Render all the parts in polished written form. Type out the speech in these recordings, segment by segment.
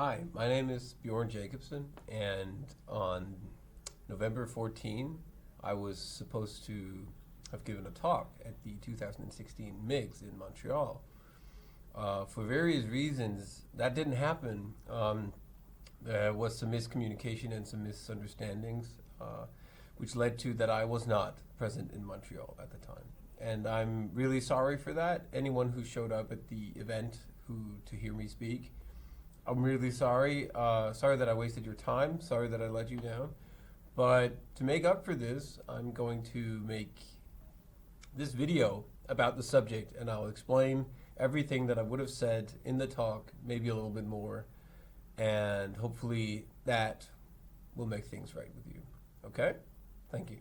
Hi, my name is Bjorn Jacobson, and on November 14, I was supposed to have given a talk at the 2016 MIGS in Montreal. For various reasons, that didn't happen. There was some miscommunication and some misunderstandings, which led to that I was not present in Montreal at the time. And I'm really sorry for that. Anyone who showed up at the event to hear me speak, I'm really sorry. Sorry that I wasted your time. Sorry that I let you down. But to make up for this, I'm going to make this video about the subject, and I'll explain everything that I would have said in the talk, maybe a little bit more, and hopefully that will make things right with you. Okay? Thank you.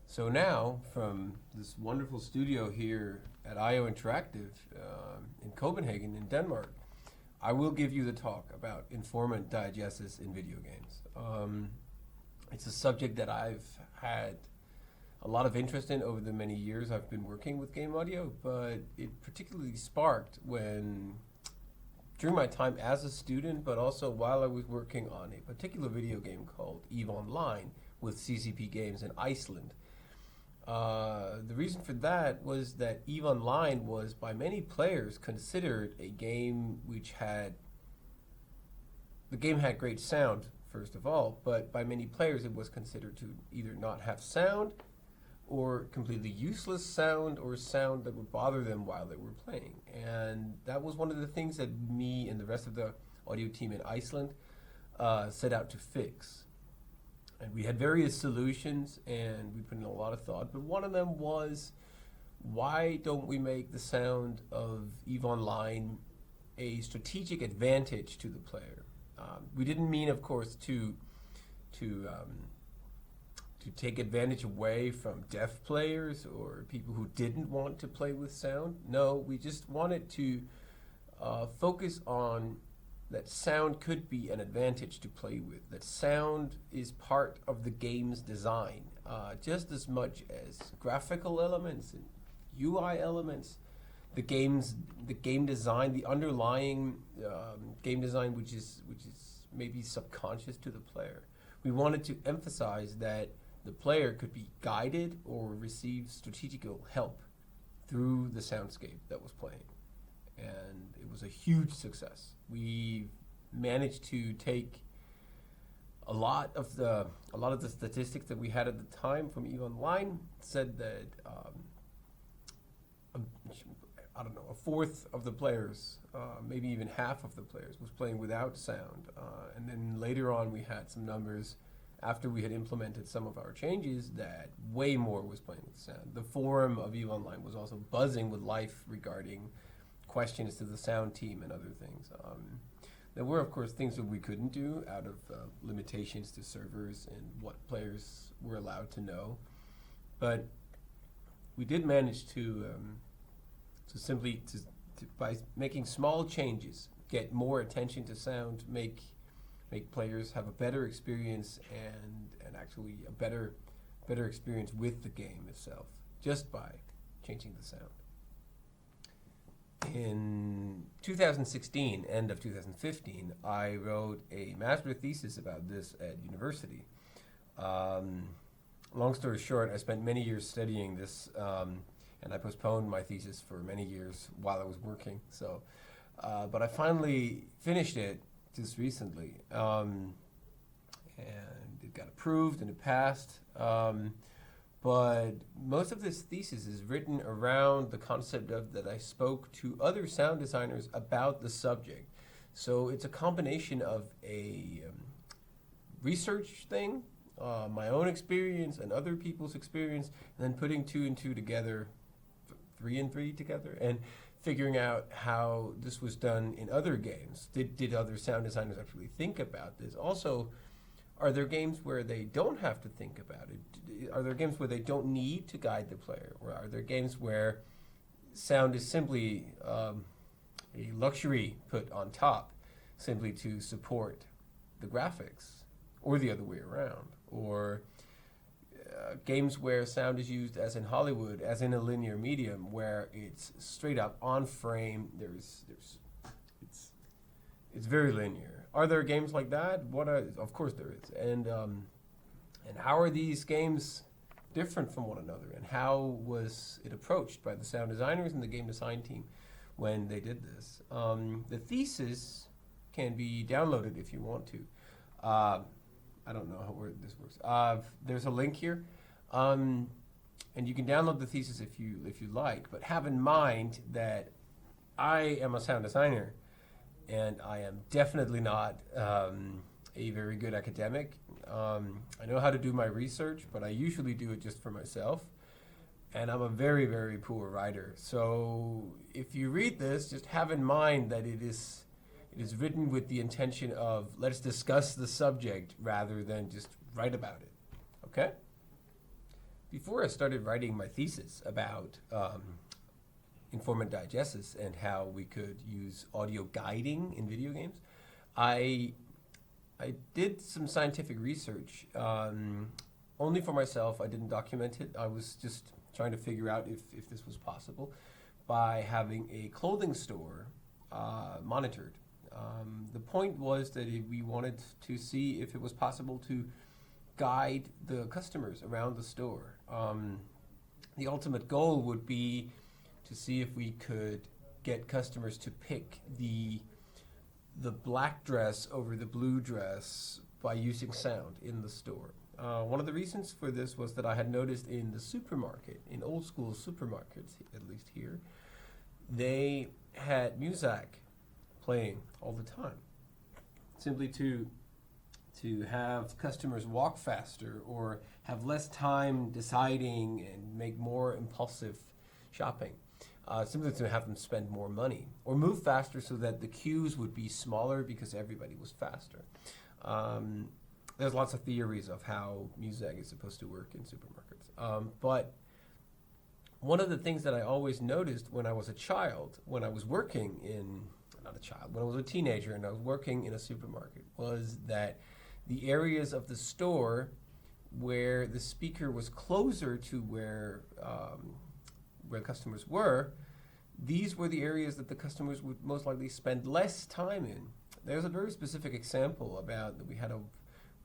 So now, from this wonderful studio here at IO Interactive in Copenhagen, in Denmark, I will give you the talk about Informant Diegetics in video games. It's a subject that I've had a lot of interest in over the many years I've been working with game audio, but it particularly sparked during my time as a student, but also while I was working on a particular video game called EVE Online with CCP Games in Iceland. The reason for that was that EVE Online was by many players considered a game the game had great sound, first of all, but by many players it was considered to either not have sound or completely useless sound, or sound that would bother them while they were playing. And that was one of the things that me and the rest of the audio team in Iceland set out to fix. And we had various solutions, and we put in a lot of thought, but one of them was, why don't we make the sound of EVE Online a strategic advantage to the player? We didn't mean, of course, to take advantage away from deaf players or people who didn't want to play with sound. No, we just wanted to focus on that sound could be an advantage to play with, that sound is part of the game's design, just as much as graphical elements and UI elements. The game design, the underlying game design, which is maybe subconscious to the player. We wanted to emphasize that the player could be guided or receive strategical help through the soundscape that was playing. And it was a huge success. We managed to take a lot of the statistics that we had at the time from EVE Online, said that I don't know, a fourth of the players, maybe even half of the players, was playing without sound. And then later on we had some numbers after we had implemented some of our changes that way more was playing with sound. The forum of EVE Online was also buzzing with life regarding questions to the sound team and other things. There were, of course, things that we couldn't do out of limitations to servers and what players were allowed to know. But we did manage to simply, by making small changes, get more attention to sound, make players have a better experience and actually a better experience with the game itself, just by changing the sound. In 2016, end of 2015, I wrote a master thesis about this at university. Long story short, I spent many years studying this, and I postponed my thesis for many years while I was working. So, but I finally finished it just recently, and it got approved and it passed. But most of this thesis is written around the concept of that I spoke to other sound designers about the subject. So it's a combination of a research thing, my own experience and other people's experience, and then putting two and two together, three and three together, and figuring out how this was done in other games. Did other sound designers actually think about this? Also, are there games where they don't have to think about it? Are there games where they don't need to guide the player? Or are there games where sound is simply a luxury put on top simply to support the graphics? Or the other way around? Or games where sound is used as in Hollywood, as in a linear medium, where it's straight up on frame, It's very linear. Are there games like that? Of course there is. And how are these games different from one another? And how was it approached by the sound designers and the game design team when they did this? The thesis can be downloaded if you want to. I don't know where this works. There's a link here. And you can download the thesis if you like, but have in mind that I am a sound designer, and I am definitely not a very good academic. I know how to do my research, but I usually do it just for myself, and I'm a very, very poor writer. So if you read this, just have in mind that it is written with the intention of let's discuss the subject rather than just write about it, okay? Before I started writing my thesis about Informant Diegetics and how we could use audio guiding in video games, I did some scientific research, only for myself. I didn't document it. I was just trying to figure out if this was possible by having a clothing store monitored. The point was that we wanted to see if it was possible to guide the customers around the store. The ultimate goal would be to see if we could get customers to pick the black dress over the blue dress by using sound in the store. One of the reasons for this was that I had noticed in the supermarket, in old school supermarkets, at least here, they had music playing all the time, simply to have customers walk faster or have less time deciding and make more impulsive shopping. Simply to have them spend more money or move faster so that the queues would be smaller because everybody was faster. There's lots of theories of how music is supposed to work in supermarkets. But one of the things that I always noticed when I was a child, when I was working in, not a child, when I was a teenager and I was working in a supermarket, was that the areas of the store where the speaker was closer to where customers were, these were the areas that the customers would most likely spend less time in. There's a very specific example about that we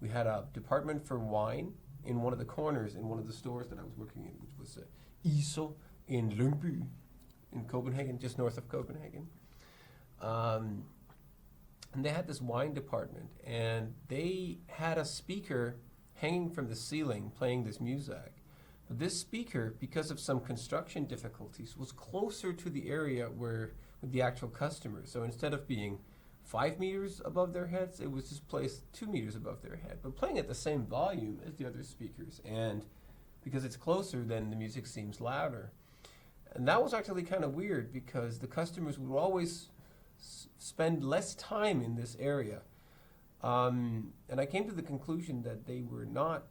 had a department for wine in one of the corners in one of the stores that I was working in, which was ISO in Lyngby in Copenhagen, just north of Copenhagen. And they had this wine department, and they had a speaker hanging from the ceiling playing this music. But this speaker, because of some construction difficulties, was closer to the area with the actual customers. So instead of being 5 meters above their heads, it was just placed 2 meters above their head, but playing at the same volume as the other speakers. And because it's closer, then the music seems louder. And that was actually kind of weird because the customers would always spend less time in this area. And I came to the conclusion that they were not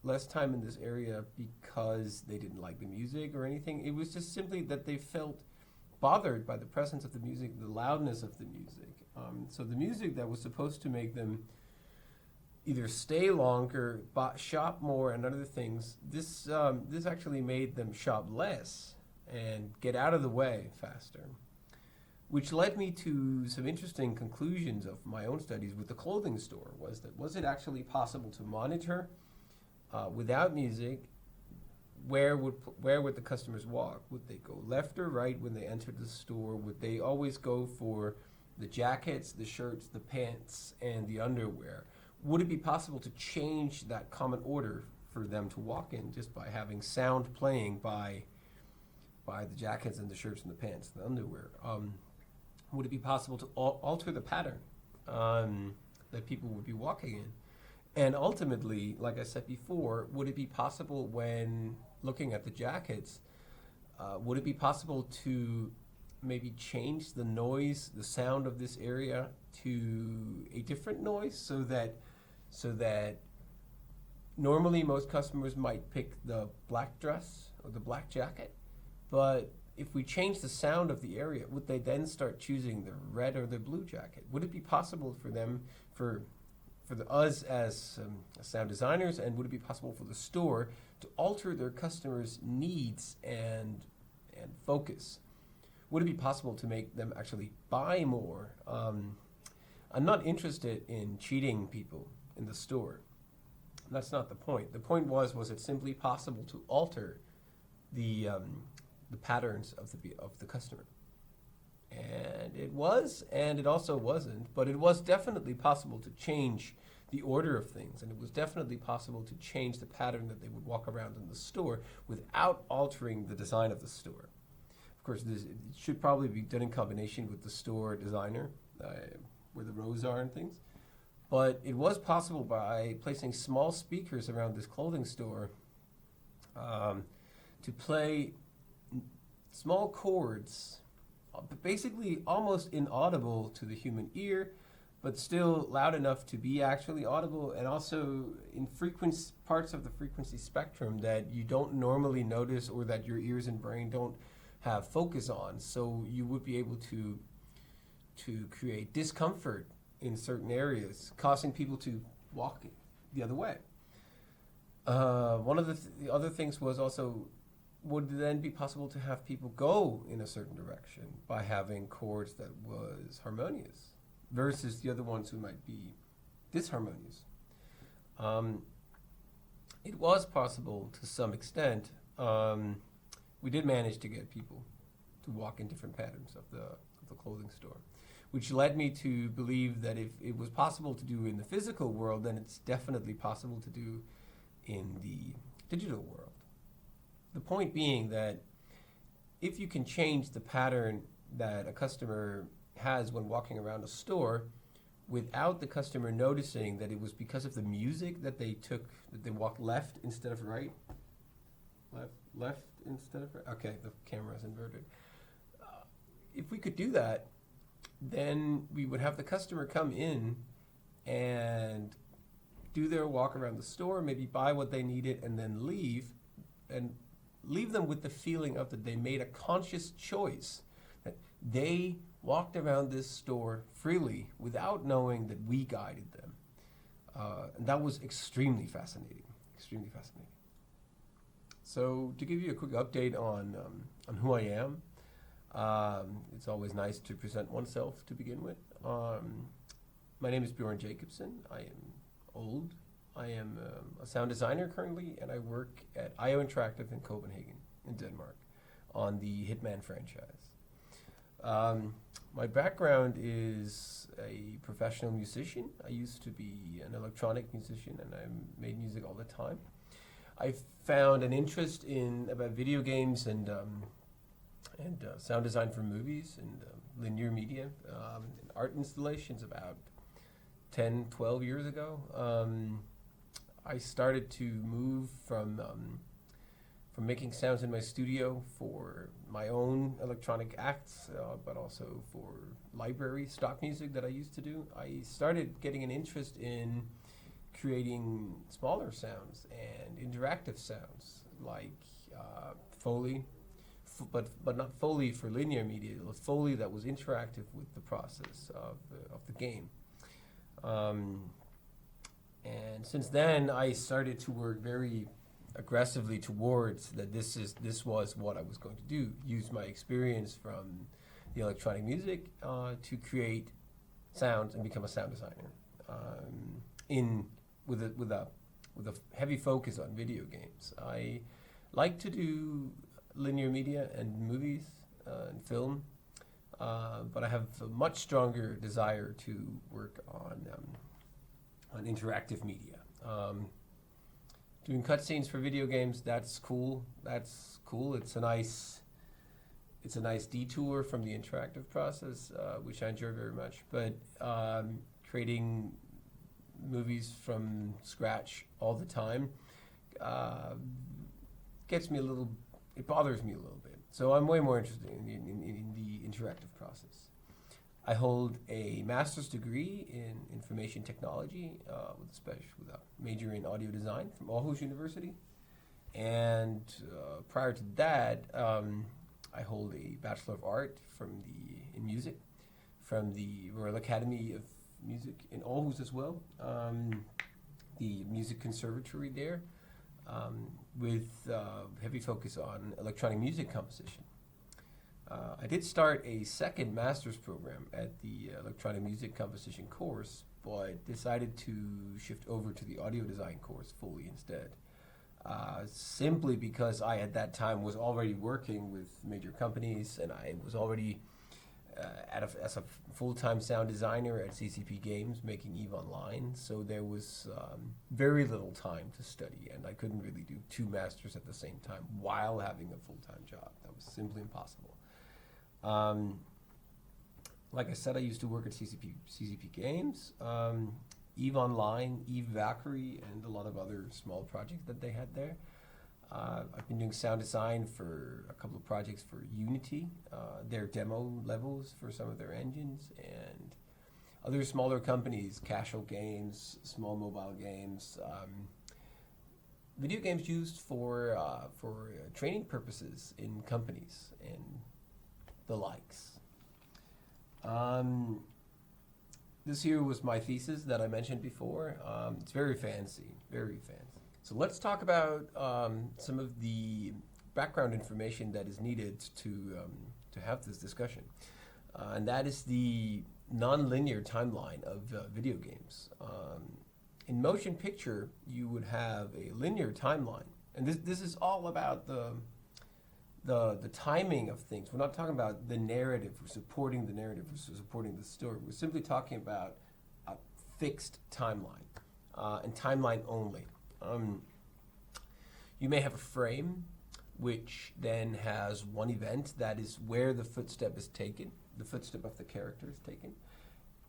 less time in this area because they didn't like the music or anything. It was just simply that they felt bothered by the presence of the music, the loudness of the music. So the music that was supposed to make them either stay longer, shop more, and other things, this actually made them shop less and get out of the way faster, which led me to some interesting conclusions of my own studies with the clothing store. Was it actually possible to monitor without music? Where would the customers walk? Would they go left or right when they entered the store? Would they always go for the jackets, the shirts, the pants, and the underwear? Would it be possible to change that common order for them to walk in just by having sound playing by the jackets and the shirts and the pants and the underwear? Would it be possible to alter the pattern that people would be walking in? And ultimately, like I said before, would it be possible when looking at the jackets, would it be possible to maybe change the noise, the sound of this area to a different noise so that normally most customers might pick the black dress or the black jacket, but if we change the sound of the area, would they then start choosing the red or the blue jacket? Would it be possible for them, for us as sound designers, and would it be possible for the store to alter their customers' needs and focus? Would it be possible to make them actually buy more? I'm not interested in cheating people in the store. That's not the point. The point was it simply possible to alter the patterns of the customer? And it was, and it also wasn't, but it was definitely possible to change the order of things, and it was definitely possible to change the pattern that they would walk around in the store without altering the design of the store. Of course, it should probably be done in combination with the store designer, where the rows are and things. But it was possible by placing small speakers around this clothing store to play small chords, basically almost inaudible to the human ear, but still loud enough to be actually audible, and also in parts of the frequency spectrum that you don't normally notice or that your ears and brain don't have focus on. So you would be able to create discomfort in certain areas, causing people to walk the other way. One of the other things was also, would it then be possible to have people go in a certain direction by having chords that was harmonious versus the other ones who might be disharmonious? It was possible to some extent. We did manage to get people to walk in different patterns of the clothing store, which led me to believe that if it was possible to do in the physical world, then it's definitely possible to do in the digital world. The point being that if you can change the pattern that a customer has when walking around a store without the customer noticing that it was because of the music that they walked left instead of right, left instead of right, okay, the camera's inverted. If we could do that, then we would have the customer come in and do their walk around the store, maybe buy what they needed, and then leave them with the feeling of that they made a conscious choice, that they walked around this store freely without knowing that we guided them. And that was extremely fascinating, extremely fascinating. So to give you a quick update on who I am, it's always nice to present oneself to begin with. My name is Bjorn Jacobsen. I am old. I am a sound designer currently, and I work at IO Interactive in Copenhagen, in Denmark, on the Hitman franchise. My background is a professional musician. I used to be an electronic musician, and I made music all the time. I found an interest about video games and sound design for movies and linear media and art installations about 10, 12 years ago. I started to move from making sounds in my studio for my own electronic acts, but also for library stock music that I used to do. I started getting an interest in creating smaller sounds and interactive sounds, like Foley, but not Foley for linear media. It was Foley that was interactive with the process of the game. And since then, I started to work very aggressively towards that this was what I was going to do, use my experience from the electronic music to create sounds and become a sound designer with a heavy focus on video games. I like to do linear media and movies and film, but I have a much stronger desire to work on interactive media. Doing cutscenes for video games, that's cool. It's a nice detour from the interactive process, which I enjoy very much. But creating movies from scratch all the time it bothers me a little bit. So I'm way more interested in the interactive process. I hold a master's degree in information technology with a major in audio design from Aarhus University. And prior to that, I hold a Bachelor of Art in music from the Royal Academy of Music in Aarhus as well, the Music Conservatory there, with heavy focus on electronic music composition. I did start a second master's program at the electronic music composition course, but decided to shift over to the audio design course fully instead. Simply because I at that time was already working with major companies, and I was already as a full-time sound designer at CCP Games making EVE Online, so there was very little time to study, and I couldn't really do two masters at the same time while having a full-time job. That was simply impossible. Like I said, I used to work at CCP Games, EVE Online, EVE Valkyrie, and a lot of other small projects that they had there. I've been doing sound design for a couple of projects for Unity, their demo levels for some of their engines, and other smaller companies, casual games, small mobile games, video games used for training purposes in companies and the likes. This here was my thesis that I mentioned before. It's very fancy, very fancy. So let's talk about some of the background information that is needed to have this discussion. And that is the nonlinear timeline of video games. In motion picture, you would have a linear timeline. And this is all about the timing of things. We're not talking about the narrative, or supporting the narrative, or supporting the story. We're simply talking about a fixed timeline, and timeline only. You may have a frame which then has one event, that is where the footstep is taken, the footstep of the character is taken,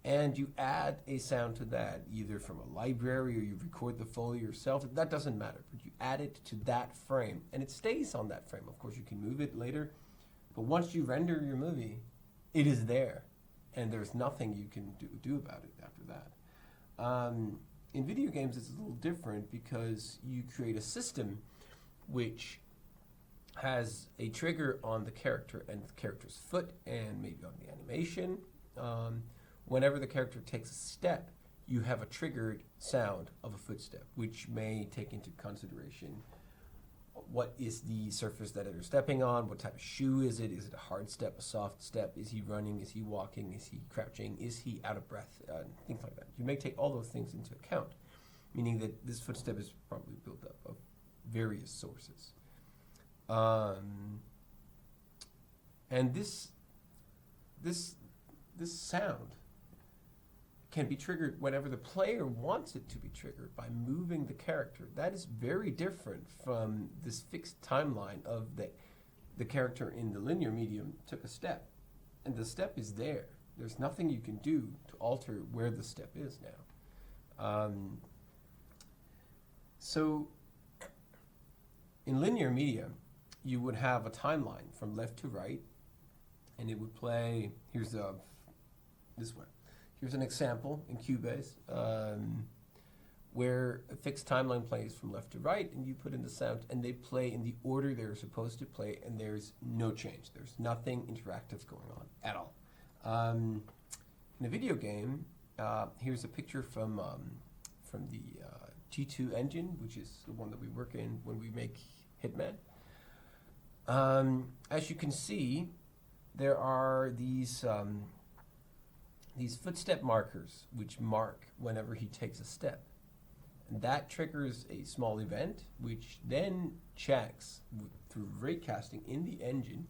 and you add a sound to that, either from a library or you record the Foley yourself. That doesn't matter, but you add it to that frame, and it stays on that frame. Of course, you can move it later, but once you render your movie, it is there, and there's nothing you can do about it after that. In video games, it's a little different because you create a system which has a trigger on the character and the character's foot and maybe on the animation. Whenever the character takes a step, you have a triggered sound of a footstep, which may take into consideration what is the surface that they're stepping on, what type of shoe is it a hard step, a soft step, is he running, is he walking, is he crouching, is he out of breath, things like that. You may take all those things into account, meaning that this footstep is probably built up of various sources. And this sound can be triggered whenever the player wants it to be triggered by moving the character. That is very different from this fixed timeline of the character in the linear medium took a step, and the step is there. There's nothing you can do to alter where the step is now. So in linear media, you would have a timeline from left to right, and it would play, here's this one. Here's an example in Cubase where a fixed timeline plays from left to right, and you put in the sound, and they play in the order they're supposed to play, and there's no change. There's nothing interactive going on at all. In a video game, here's a picture from the G2 engine, which is the one that we work in when we make Hitman. As you can see, there are these footstep markers which mark whenever he takes a step. And that triggers a small event which then checks through raycasting in the engine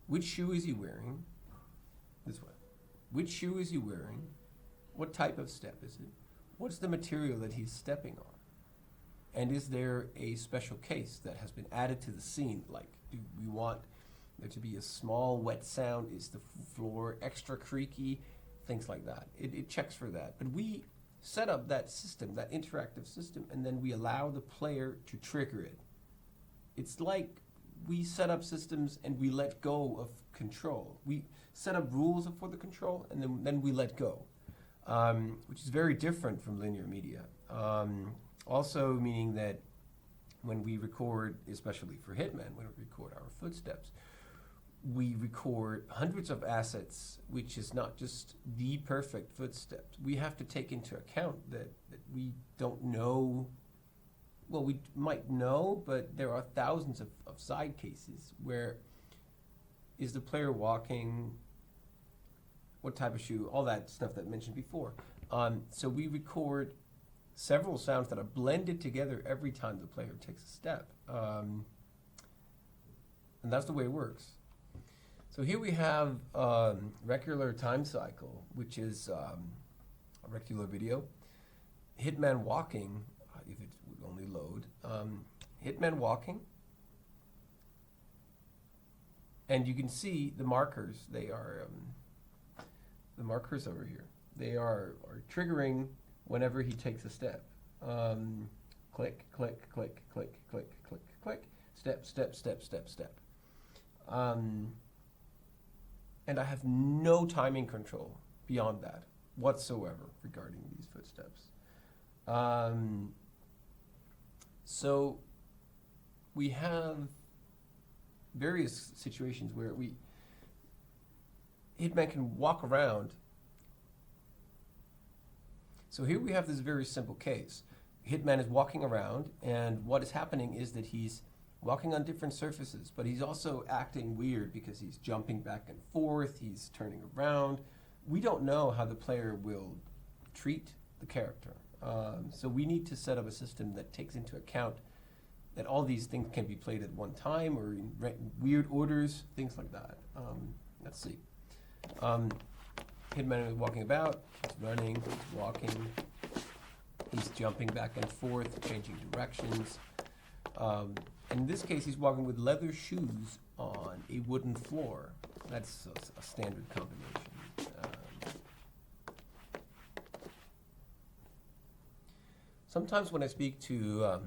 which shoe is he wearing, this one. Which shoe is he wearing? What type of step is it? What's the material that he's stepping on? And is there a special case that has been added to the scene? Like, do we want there to be a small wet sound? Is the floor extra creaky? Things like that. It checks for that. But we set up that system, that interactive system, and then we allow the player to trigger it. It's like we set up systems and we let go of control. We set up rules for the control, and then we let go, which is very different from linear media. Also meaning that when we record, especially for Hitman, when we record our footsteps, we record hundreds of assets, which is not just the perfect footsteps. We have to take into account that we don't know, well, we might know, but there are thousands of side cases where is the player walking, what type of shoe, all that stuff that I mentioned before. So we record several sounds that are blended together every time the player takes a step. And that's the way it works. So here we have regular time cycle, which is a regular video. Hitman walking, if it would only load. Hitman walking. And you can see the markers. They are the markers over here. They are triggering whenever he takes a step. Click, click, click, click, click, click, click. Step, step, step, step, step. And I have no timing control beyond that whatsoever regarding these footsteps. So we have various situations where Hitman can walk around. So here we have this very simple case. Hitman is walking around, and what is happening is that he's walking on different surfaces, but he's also acting weird because he's jumping back and forth, he's turning around. We don't know how the player will treat the character. So we need to set up a system that takes into account that all these things can be played at one time or in weird orders, things like that. Let's see. Hitman is walking about, he's running, he's walking, he's jumping back and forth, changing directions. In this case, he's walking with leather shoes on a wooden floor. That's a standard combination. Sometimes when I speak to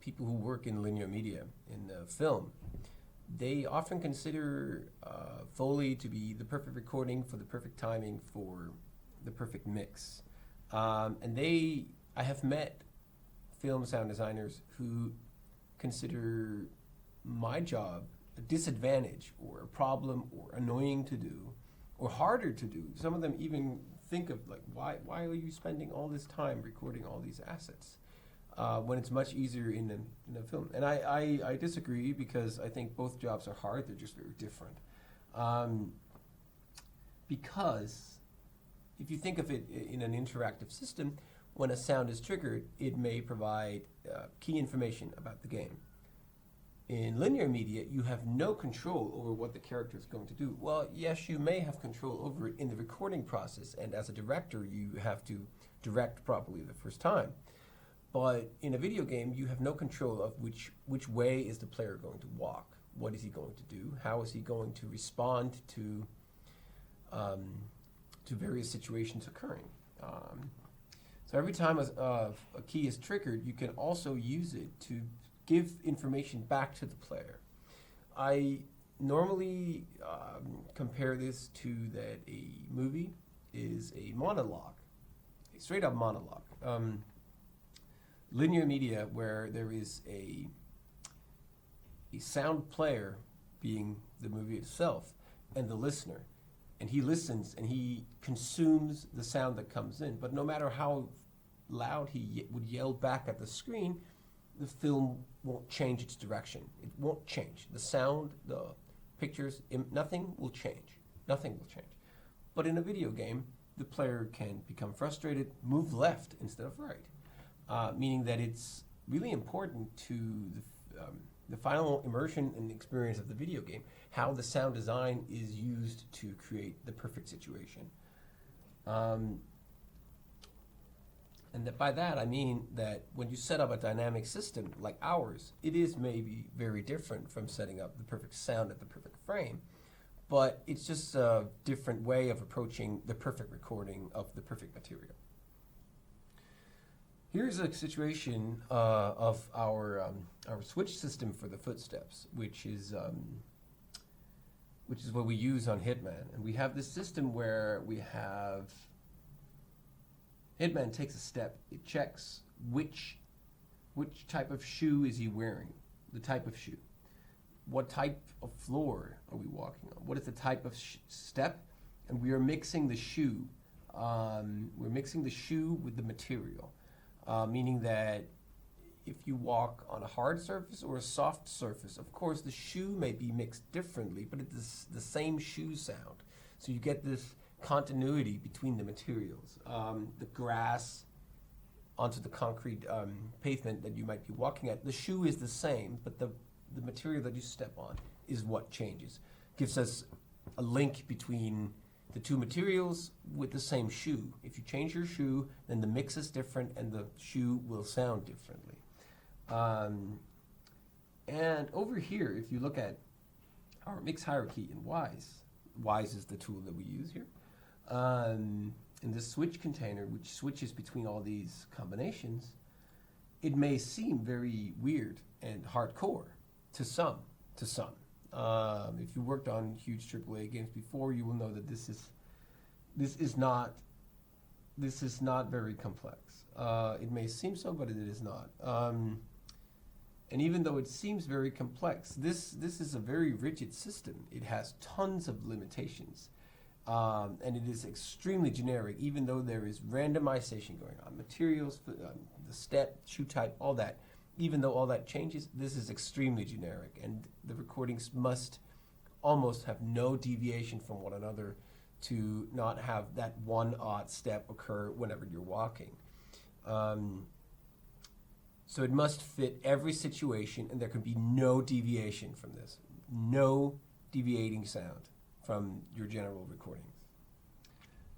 people who work in linear media, in film, they often consider Foley to be the perfect recording for the perfect timing for the perfect mix. And I have met film sound designers who consider my job a disadvantage or a problem or annoying to do or harder to do. Some of them even think of like, why are you spending all this time recording all these assets when it's much easier in a film? And I disagree, because I think both jobs are hard, they're just very different. Because if you think of it in an interactive system, when a sound is triggered, it may provide key information about the game. In linear media, you have no control over what the character is going to do. Well, yes, you may have control over it in the recording process, and as a director, you have to direct properly the first time. But in a video game, you have no control of which way is the player going to walk. What is he going to do? How is he going to respond to various situations occurring? So every time a key is triggered, you can also use it to give information back to the player. I normally compare this to that a movie is a monologue, a straight up monologue. Linear media, where there is a sound player being the movie itself and the listener, and he listens and he consumes the sound that comes in, but no matter how loud he would yell back at the screen, the film won't change its direction. It won't change. The sound, the pictures, nothing will change. Nothing will change. But in a video game, the player can become frustrated, move left instead of right, meaning that it's really important to the final immersion and experience of the video game, how the sound design is used to create the perfect situation. And that by that I mean that when you set up a dynamic system like ours, it is maybe very different from setting up the perfect sound at the perfect frame, but it's just a different way of approaching the perfect recording of the perfect material. Here's a situation of our switch system for the footsteps, which is what we use on Hitman. And we have this system where we have Hitman takes a step, it checks which type of shoe is he wearing, the type of shoe. What type of floor are we walking on? What is the type of step? And we are mixing the shoe. We're mixing the shoe with the material, meaning that if you walk on a hard surface or a soft surface. Of course, the shoe may be mixed differently, but it's the same shoe sound. So you get this continuity between the materials. The grass onto the concrete pavement that you might be walking at, the shoe is the same, but the material that you step on is what changes. Gives us a link between the two materials with the same shoe. If you change your shoe, then the mix is different and the shoe will sound differently. And over here, if you look at our mix hierarchy in WISE is the tool that we use here. In this switch container, which switches between all these combinations, it may seem very weird and hardcore to some. If you worked on huge AAA games before, you will know that this is not very complex. It may seem so, but it is not. And even though it seems very complex, this is a very rigid system. It has tons of limitations. And it is extremely generic, even though there is randomization going on. Materials, the step, shoe type, all that. Even though all that changes, this is extremely generic. And the recordings must almost have no deviation from one another to not have that one odd step occur whenever you're walking. So it must fit every situation, and there can be no deviation from this. No deviating sound from your general recordings.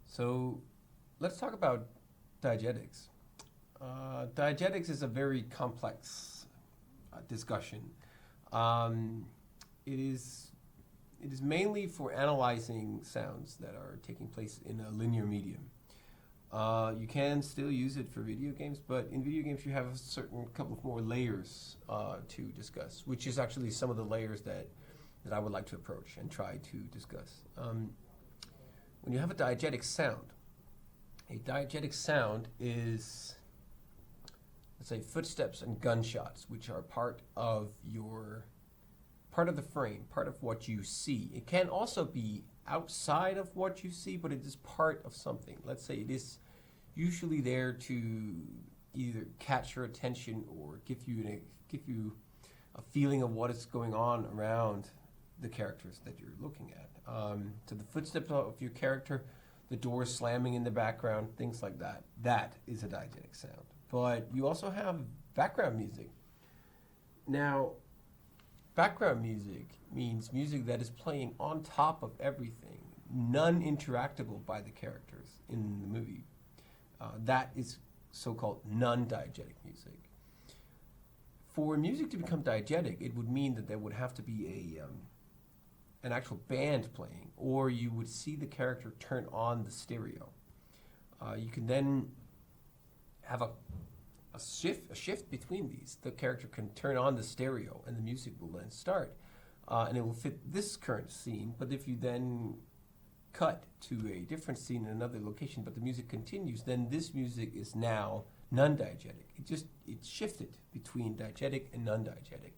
So let's talk about Diegetics. Diegetics is a very complex discussion. It is mainly for analyzing sounds that are taking place in a linear medium. You can still use it for video games, but in video games you have a certain couple of more layers to discuss, which is actually some of the layers that I would like to approach and try to discuss. When you have a diegetic sound is, let's say, footsteps and gunshots, which are part of the frame, part of what you see. It can also be outside of what you see, but it is part of something. Let's say it is usually there to either catch your attention or give you a feeling of what is going on around the characters that you're looking at. So the footsteps of your character, the doors slamming in the background, things like that. That is a diegetic sound. But you also have background music. Now, background music means music that is playing on top of everything, non-interactable by the characters in the movie. That is so-called non-diegetic music. For music to become diegetic, it would mean that there would have to be an actual band playing, or you would see the character turn on the stereo. You can then have a shift between these. The character can turn on the stereo and the music will then start. And it will fit this current scene, but if you then cut to a different scene in another location, but the music continues, then this music is now non-diegetic. It shifted between diegetic and non-diegetic.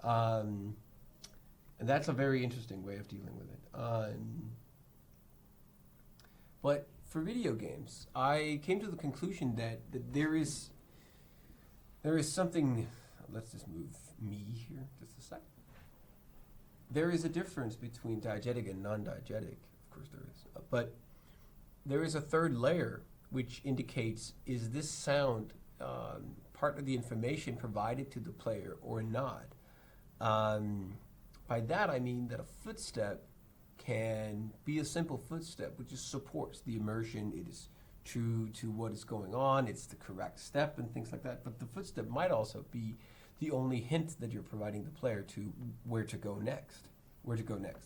And that's a very interesting way of dealing with it. But for video games, I came to the conclusion that there is something. Let's just move me here just a sec. There is a difference between diegetic and non-diegetic. Of course there is. But there is a third layer which indicates, is this sound part of the information provided to the player or not? By that I mean that a footstep can be a simple footstep which just supports the immersion. It is true to what is going on. It's the correct step and things like that. But the footstep might also be the only hint that you're providing the player to where to go next.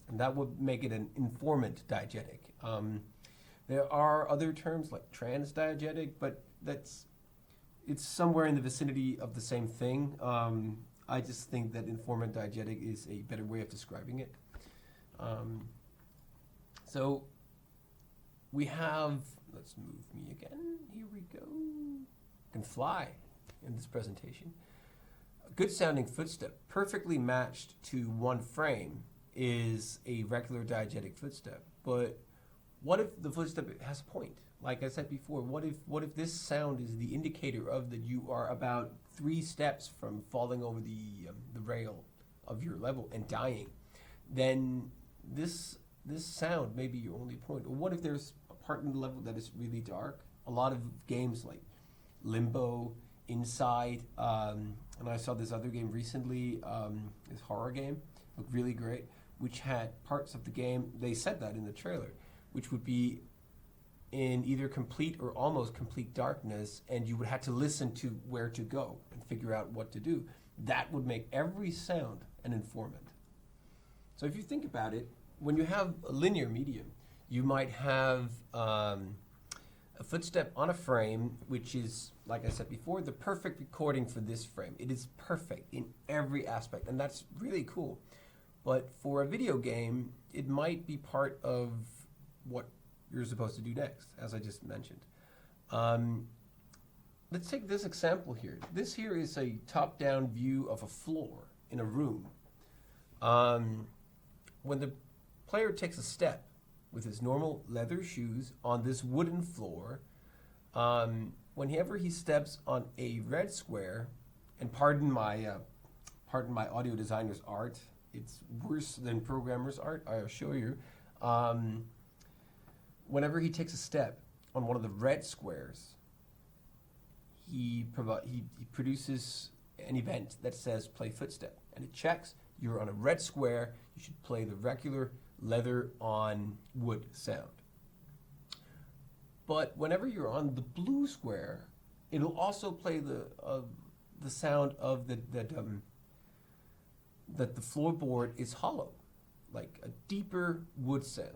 And that would make it an informant diegetic. There are other terms like trans-diegetic, but it's somewhere in the vicinity of the same thing. I just think that informant diegetic is a better way of describing it. So we have, let's move me again. Here we go. I can fly in this presentation. A good sounding footstep, perfectly matched to one frame, is a regular diegetic footstep. But what if the footstep has a point? like I said before, what if this sound is the indicator of that you are about 3 steps from falling over the rail of your level and dying? Then this sound may be your only point. Or what if there's a part in the level that is really dark? A lot of games like Limbo, Inside, and I saw this other game recently, this horror game, looked really great, which had parts of the game, they said that in the trailer, which would be in either complete or almost complete darkness, and you would have to listen to where to go and figure out what to do. That would make every sound an informant. So if you think about it, when you have a linear medium, you might have a footstep on a frame, which is, like I said before, the perfect recording for this frame. It is perfect in every aspect, and that's really cool. But for a video game, it might be part of what you're supposed to do next, as I just mentioned. Let's take this example here. This here is a top-down view of a floor in a room. When the player takes a step with his normal leather shoes on this wooden floor, whenever he steps on a red square, and pardon my audio designer's art, it's worse than programmer's art, I assure you. Whenever he takes a step on one of the red squares, he produces an event that says play footstep, and it checks you're on a red square, you should play the regular leather on wood sound. But whenever you're on the blue square, it'll also play the sound of that the floorboard is hollow, like a deeper wood sound,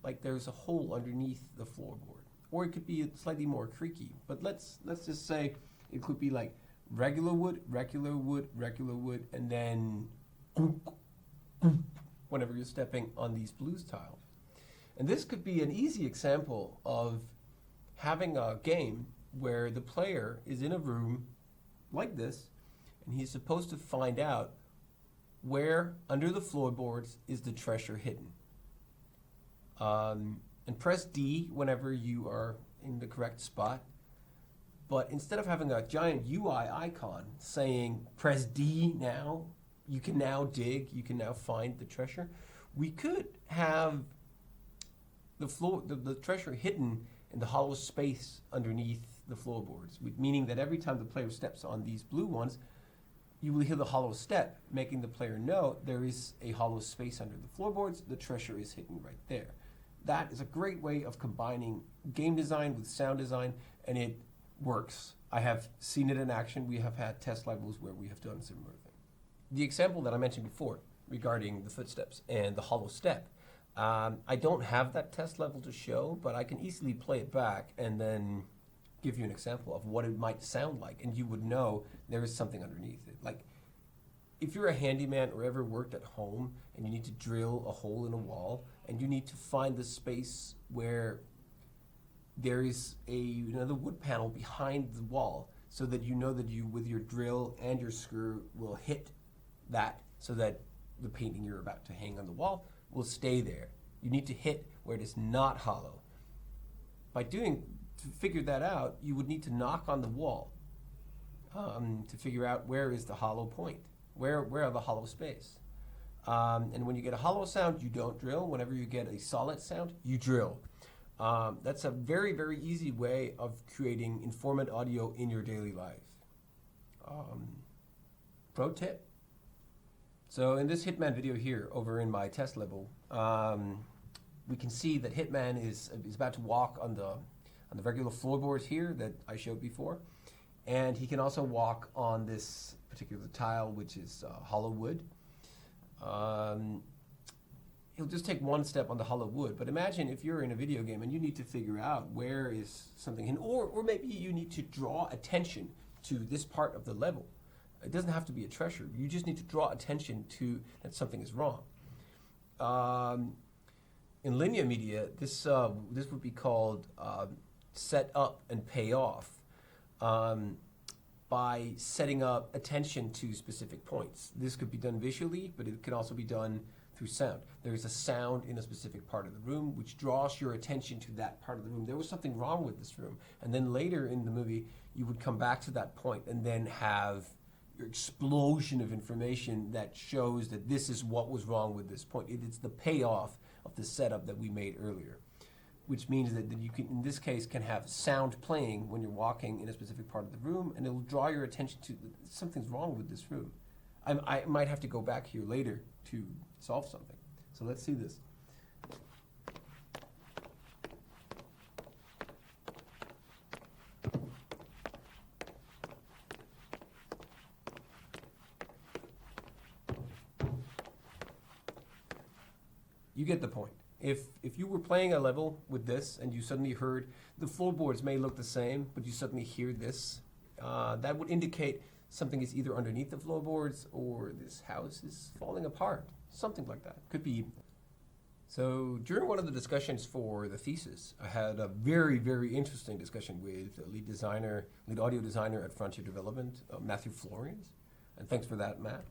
like there's a hole underneath the floorboard, or it could be slightly more creaky. But let's just say it could be like regular wood, regular wood, regular wood, and then whenever you're stepping on these blues tiles. And this could be an easy example of having a game where the player is in a room like this, and he's supposed to find out where under the floorboards is the treasure hidden. And press D whenever you are in the correct spot. But instead of having a giant UI icon saying press D now, you can now dig, you can now find the treasure, we could have the treasure hidden in the hollow space underneath the floorboards, meaning that every time the player steps on these blue ones, you will hear the hollow step, making the player know there is a hollow space under the floorboards, the treasure is hidden right there. That is a great way of combining game design with sound design, and it works. I have seen it in action. We have had test levels where we have done similar things. The example that I mentioned before regarding the footsteps and the hollow step, I don't have that test level to show, but I can easily play it back and then give you an example of what it might sound like, and you would know there is something underneath it. Like, if you're a handyman or ever worked at home and you need to drill a hole in a wall and you need to find the space where there is another wood panel behind the wall, so that you know that you, with your drill and your screw, will hit that so that the painting you're about to hang on the wall will stay there. You need to hit where it is not hollow. To figure that out, you would need to knock on the wall to figure out where is the hollow point, where are the hollow space. And when you get a hollow sound, you don't drill. Whenever you get a solid sound, you drill. That's a very, very easy way of creating informant audio in your daily life. Pro tip. So in this Hitman video here, over in my test level, we can see that Hitman is about to walk on the regular floorboards here that I showed before, and he can also walk on this particular tile, which is hollow wood. He'll just take one step on the hollow wood, but imagine if you're in a video game and you need to figure out where is something hidden, or maybe you need to draw attention to this part of the level. It doesn't have to be a treasure. You just need to draw attention to that something is wrong. In linear media, this would be called set up and pay off, by setting up attention to specific points. This could be done visually, but it could also be done through sound. There's a sound in a specific part of the room which draws your attention to that part of the room. There was something wrong with this room. And then later in the movie, you would come back to that point and then have your explosion of information that shows that this is what was wrong with this point. It's the payoff of the setup that we made earlier, which means that you can, in this case, can have sound playing when you're walking in a specific part of the room, and it will draw your attention to something's wrong with this room. I might have to go back here later to solve something. So let's see this. You get the point. If you were playing a level with this and you suddenly heard, the floorboards may look the same, but you suddenly hear this, that would indicate something is either underneath the floorboards or this house is falling apart. Something like that. Could be. So during one of the discussions for the thesis, I had a very, very interesting discussion with the lead audio designer at Frontier Development, Matthew Florians. And thanks for that, Matt.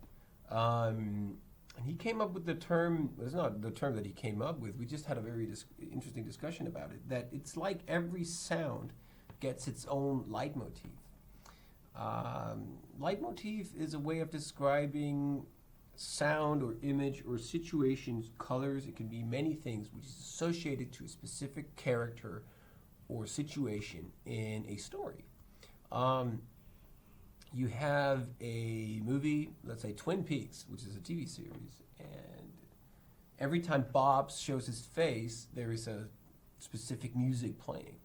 And he came up with the term, it's not the term that he came up with, we just had a very interesting discussion about it, that it's like every sound gets its own leitmotif. Leitmotif is a way of describing sound or image or situations, colors, it can be many things, which is associated to a specific character or situation in a story. You have a movie, let's say Twin Peaks, which is a TV series, and every time Bob shows his face, there is a specific music playing,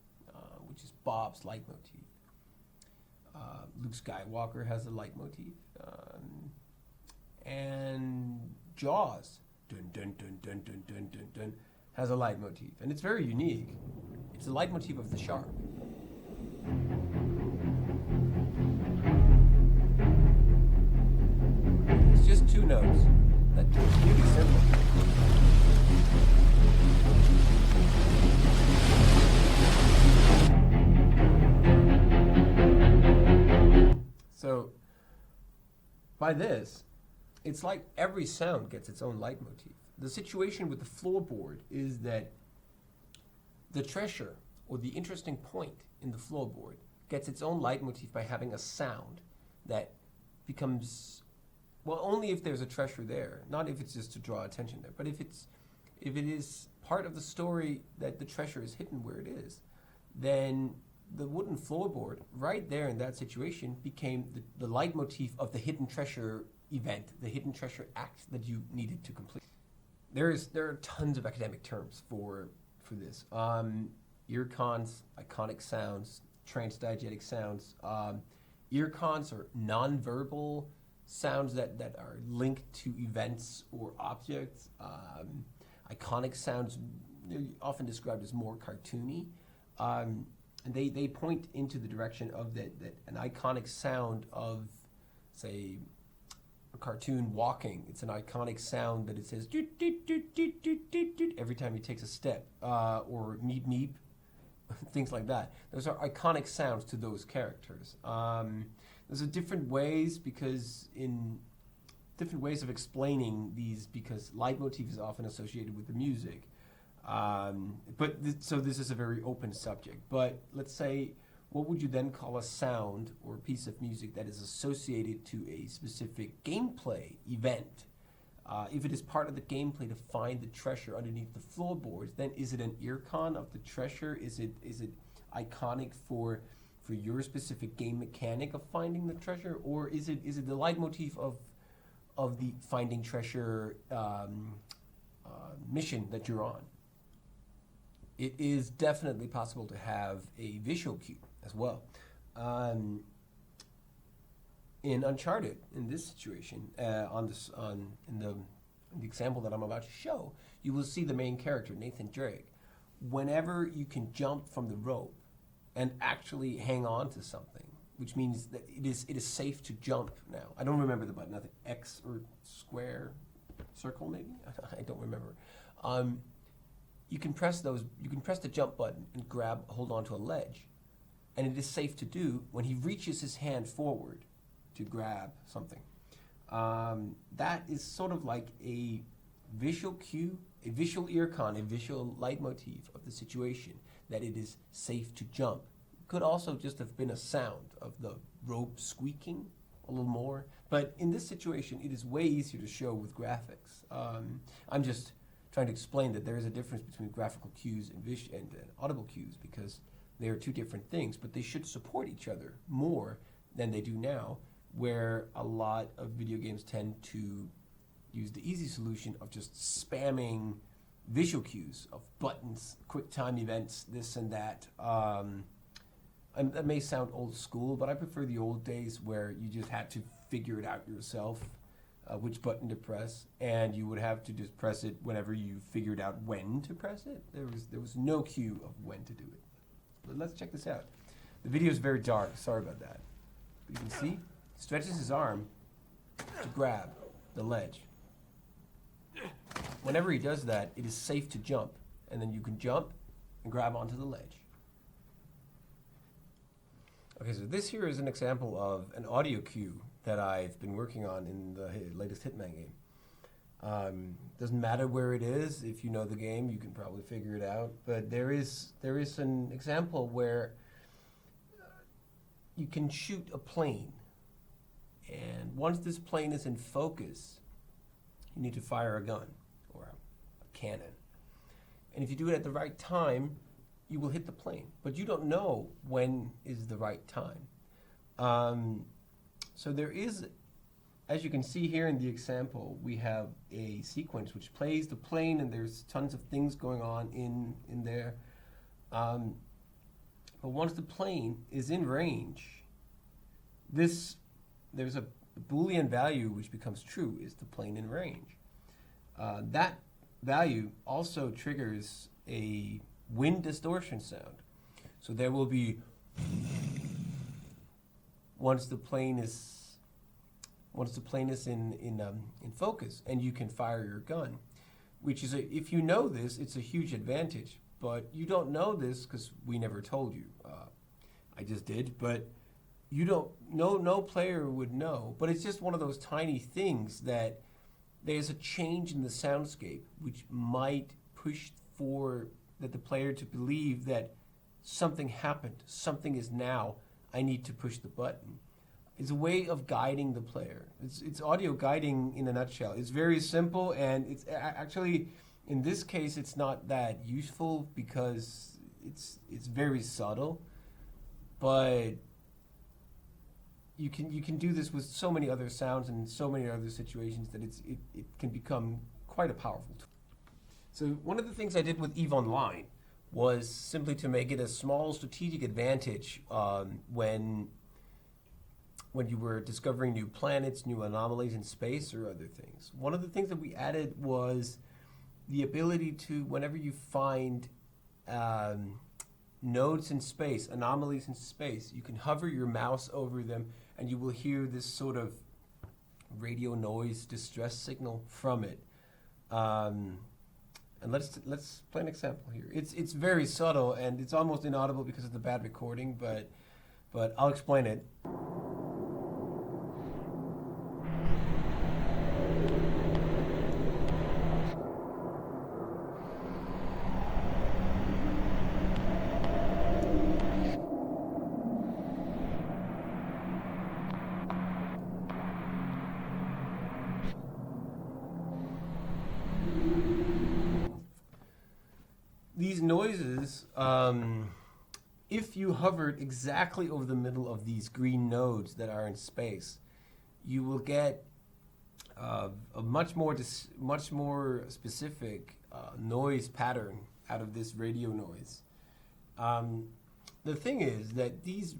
which is Bob's leitmotif. Luke Skywalker has a leitmotif, and Jaws, dun dun dun dun dun dun dun dun, has a leitmotif, and it's very unique. It's the leitmotif of the shark. It's just two notes. That's really simple. So, by this, it's like every sound gets its own leitmotif. The situation with the floorboard is that the treasure, or the interesting point in the floorboard, gets its own leitmotif by having a sound that becomes, well, only if there's a treasure there, not if it's just to draw attention there, but if it is part of the story that the treasure is hidden where it is, then the wooden floorboard, right there in that situation, became the leitmotif of the hidden treasure event, the hidden treasure act that you needed to complete. There are tons of academic terms for this. Ear cons, iconic sounds, trans-diegetic sounds. Ear cons are non-verbal sounds that are linked to events or objects. Iconic sounds, they're often described as more cartoony. And they point into the direction of that an iconic sound of, say, a cartoon walking. It's an iconic sound that it says doot, doot, doot, doot, doot, doot, doot, every time he takes a step, or meep meep, things like that. Those are iconic sounds to those characters. There's different ways of explaining these, because leitmotif is often associated with the music. So this is a very open subject. But let's say, what would you then call a sound or piece of music that is associated to a specific gameplay event? If it is part of the gameplay to find the treasure underneath the floorboards, then is it an earcon of the treasure? Is it iconic for your specific game mechanic of finding the treasure, or is it the leitmotif of the finding treasure mission that you're on? It is definitely possible to have a visual cue as well. In Uncharted, in this situation, in the example that I'm about to show, you will see the main character, Nathan Drake. Whenever you can jump from the rope and actually hang on to something, which means that it is safe to jump now. I don't remember the button, I think X or square, circle maybe? I don't remember. You can press the jump button and hold on to a ledge. And it is safe to do when he reaches his hand forward to grab something. That is sort of like a visual cue, a visual earcon, a visual leitmotif of the situation, that it is safe to jump. Could also just have been a sound of the rope squeaking a little more, but in this situation, it is way easier to show with graphics. I'm just trying to explain that there is a difference between graphical cues and audible cues, because they are two different things, but they should support each other more than they do now, where a lot of video games tend to use the easy solution of just spamming visual cues of buttons, quick time events, this and that. And that may sound old school, but I prefer the old days where you just had to figure it out yourself, which button to press, and you would have to just press it whenever you figured out when to press it. There was no cue of when to do it. But let's check this out. The video is very dark, sorry about that. But you can see, he stretches his arm to grab the ledge. Whenever he does that, it is safe to jump, and then you can jump and grab onto the ledge. Okay, so this here is an example of an audio cue that I've been working on in the latest Hitman game. Doesn't matter where it is. If you know the game, you can probably figure it out. But there is an example where you can shoot a plane, and once this plane is in focus, you need to fire a gun or a cannon. And if you do it at the right time, you will hit the plane, but you don't know when is the right time. So there is, as you can see here in the example, we have a sequence which plays the plane, and there's tons of things going on in there. But once the plane is in range, there's a Boolean value which becomes true, is the plane in range. That value also triggers a wind distortion sound. So there will be once the plane is in focus, and you can fire your gun, which is if you know this, it's a huge advantage. But you don't know this because we never told you. I just did, but you don't. No player would know. But it's just one of those tiny things that there's a change in the soundscape which might push for the player to believe that something happened, something is now, I need to push the button. It's a way of guiding the player. It's audio guiding in a nutshell. It's very simple, and it's actually, in this case, it's not that useful because it's very subtle, but you can do this with so many other sounds and so many other situations that it can become quite a powerful tool. So one of the things I did with EVE Online was simply to make it a small strategic advantage when you were discovering new planets, new anomalies in space, or other things. One of the things that we added was the ability to, whenever you find nodes in space, anomalies in space, you can hover your mouse over them, and you will hear this sort of radio noise distress signal from it. And let's play an example here. It's very subtle, and it's almost inaudible because of the bad recording, but I'll explain it. These noises, if you hovered exactly over the middle of these green nodes that are in space, you will get a much more specific noise pattern out of this radio noise. The thing is that these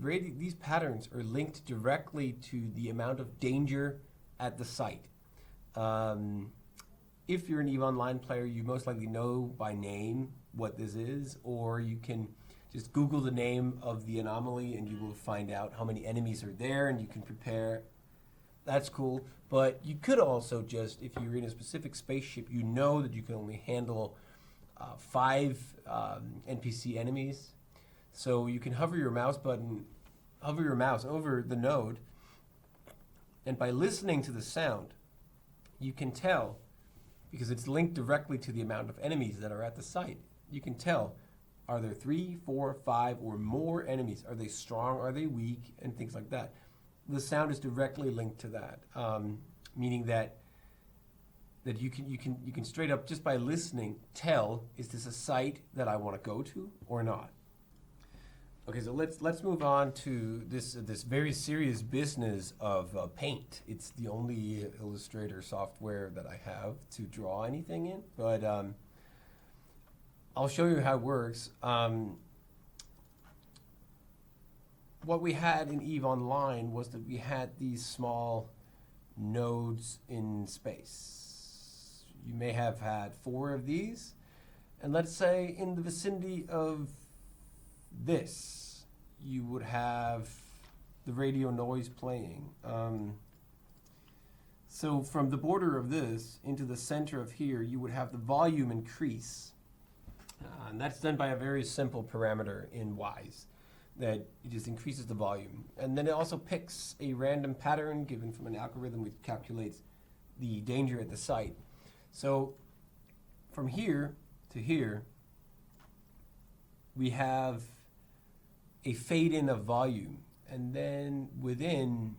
patterns are linked directly to the amount of danger at the site. If you're an EVE Online player, you most likely know by name what this is, or you can just Google the name of the anomaly and you will find out how many enemies are there, and you can prepare. That's cool. But you could also just, if you're in a specific spaceship, you know that you can only handle 5 NPC enemies. So you can hover your mouse over the node, and by listening to the sound, you can tell because it's linked directly to the amount of enemies that are at the site. You can tell, are there 3, 4, 5, or more enemies? Are they strong? Are they weak? And things like that. The sound is directly linked to that, meaning that you can straight up, just by listening, tell, is this a site that I want to go to or not? Okay, so let's move on to this very serious business of Paint. It's the only Illustrator software that I have to draw anything in, but I'll show you how it works. What we had in EVE Online was that we had these small nodes in space. You may have had 4 of these, and let's say in the vicinity of this, you would have the radio noise playing. So from the border of this into the center of here, you would have the volume increase. And that's done by a very simple parameter in WISE, that it just increases the volume. And then it also picks a random pattern given from an algorithm which calculates the danger at the site. So from here to here, we have a fade in of volume, and then within,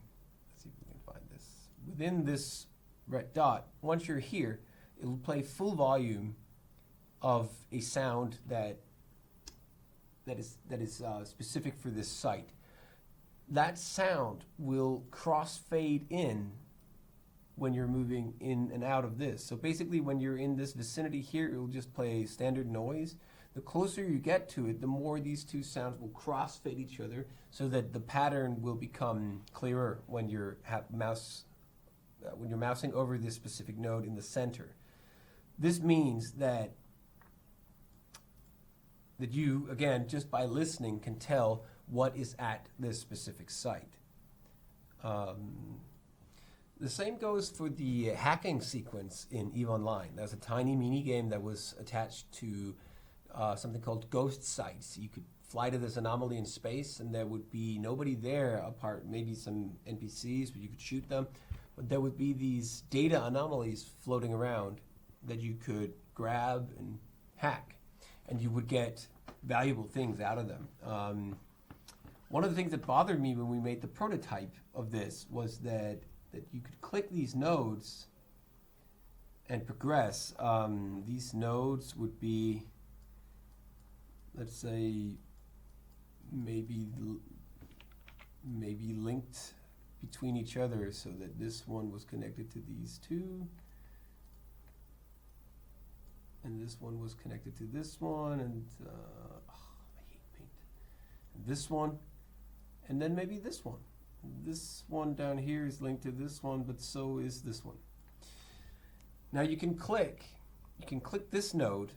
let's see if we can find this, within this red dot, once you're here, it'll play full volume of a sound that is specific for this site. That sound will cross fade in when you're moving in and out of this. So basically when you're in this vicinity here, it will just play standard noise. The closer you get to it, the more these two sounds will crossfade each other, so that the pattern will become clearer when you're mousing over this specific node in the center. This means that you, again, just by listening, can tell what is at this specific site. The same goes for the hacking sequence in EVE Online. There's a tiny mini game that was attached to something called ghost sites. You could fly to this anomaly in space, and there would be nobody there apart maybe some NPCs, but you could shoot them. But there would be these data anomalies floating around that you could grab and hack, and you would get valuable things out of them. One of the things that bothered me when we made the prototype of this was that you could click these nodes and progress. These nodes would be, let's say, maybe linked between each other, so that this one was connected to these two, and this one was connected to this one, and I hate Paint. And this one, and then maybe this one. This one down here is linked to this one, but so is this one. Now you can click this node,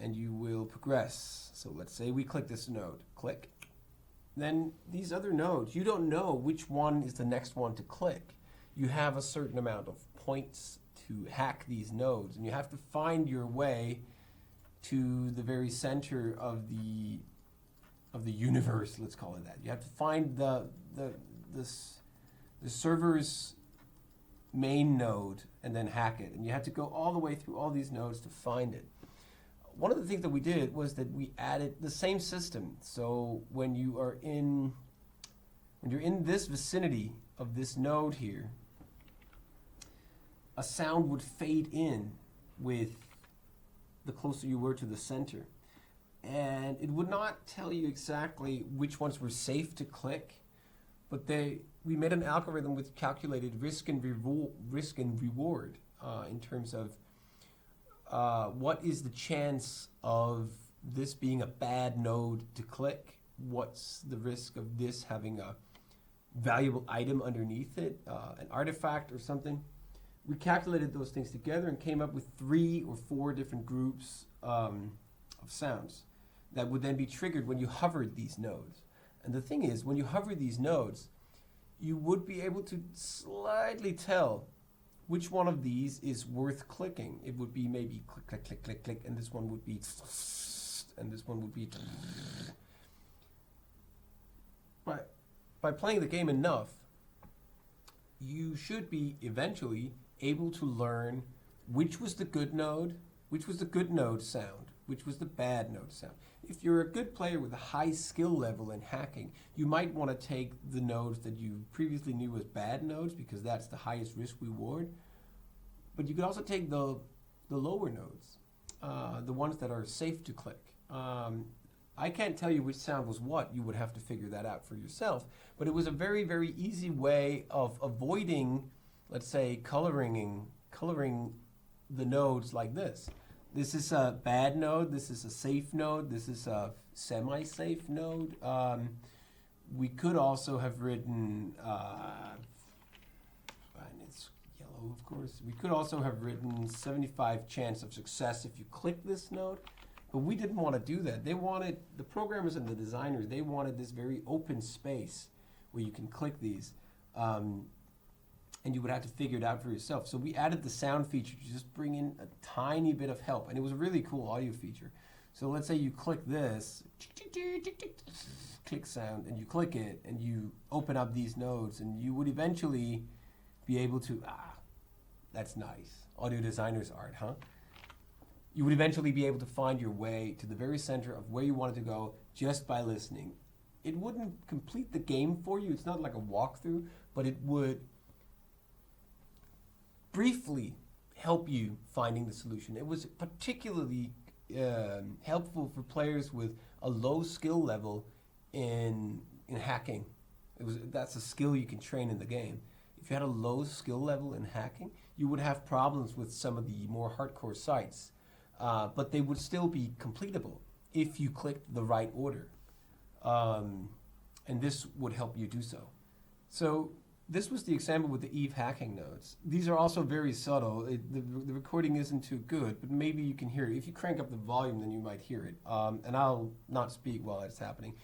and you will progress. So let's say we click this node, click. Then these other nodes, you don't know which one is the next one to click. You have a certain amount of points to hack these nodes, and you have to find your way to the very center of the universe, let's call it that. You have to find the server's main node and then hack it, and you have to go all the way through all these nodes to find it. One of the things that we did was that we added the same system. So when you're in this vicinity of this node here, a sound would fade in with the closer you were to the center. And it would not tell you exactly which ones were safe to click, but we made an algorithm which calculated risk and reward in terms of what is the chance of this being a bad node to click? What's the risk of this having a valuable item underneath it, an artifact or something? We calculated those things together and came up with 3 or 4 different groups of sounds that would then be triggered when you hovered these nodes. And the thing is, when you hover these nodes, you would be able to slightly tell which one of these is worth clicking. It would be maybe click, click, click, click, click, and this one would be, and this one would be. But by playing the game enough, you should be eventually able to learn which was the good node, which was the good node sound, which was the bad node sound. If you're a good player with a high skill level in hacking, you might want to take the nodes that you previously knew as bad nodes because that's the highest risk reward. But you could also take the lower nodes, the ones that are safe to click. I can't tell you which sound was what. You would have to figure that out for yourself. But it was a very, very easy way of avoiding, let's say, coloring the nodes like this. This is a bad node, this is a safe node, this is a semi-safe node. We could also have written, and it's yellow of course, we could also have written 75 chance of success if you click this node, but we didn't want to do that. They wanted, the programmers and the designers, they wanted this very open space where you can click these. And you would have to figure it out for yourself. So we added the sound feature to just bring in a tiny bit of help. And it was a really cool audio feature. So let's say you click this, click sound, and you click it, and you open up these nodes, and you would eventually be able to, that's nice. Audio designer's art, huh? You would eventually be able to find your way to the very center of where you wanted to go just by listening. It wouldn't complete the game for you. It's not like a walkthrough, but it would briefly help you finding the solution. It was particularly helpful for players with a low skill level in hacking. That's a skill you can train in the game. If you had a low skill level in hacking, you would have problems with some of the more hardcore sites, but they would still be completable if you clicked the right order. And this would help you do so. So this was the example with the Eve hacking nodes. These are also very subtle. The recording isn't too good, but maybe you can hear it. If you crank up the volume, then you might hear it. And I'll not speak while it's happening.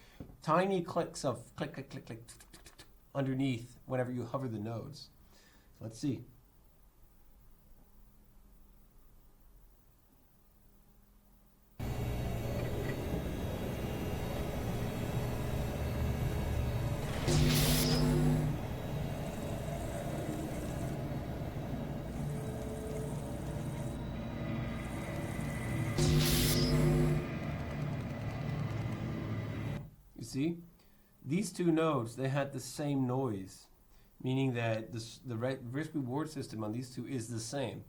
Tiny clicks of click, click, click, click, underneath whenever you hover the nodes. Let's see. See, these two nodes, they had the same noise, meaning that the risk reward system on these two is the same.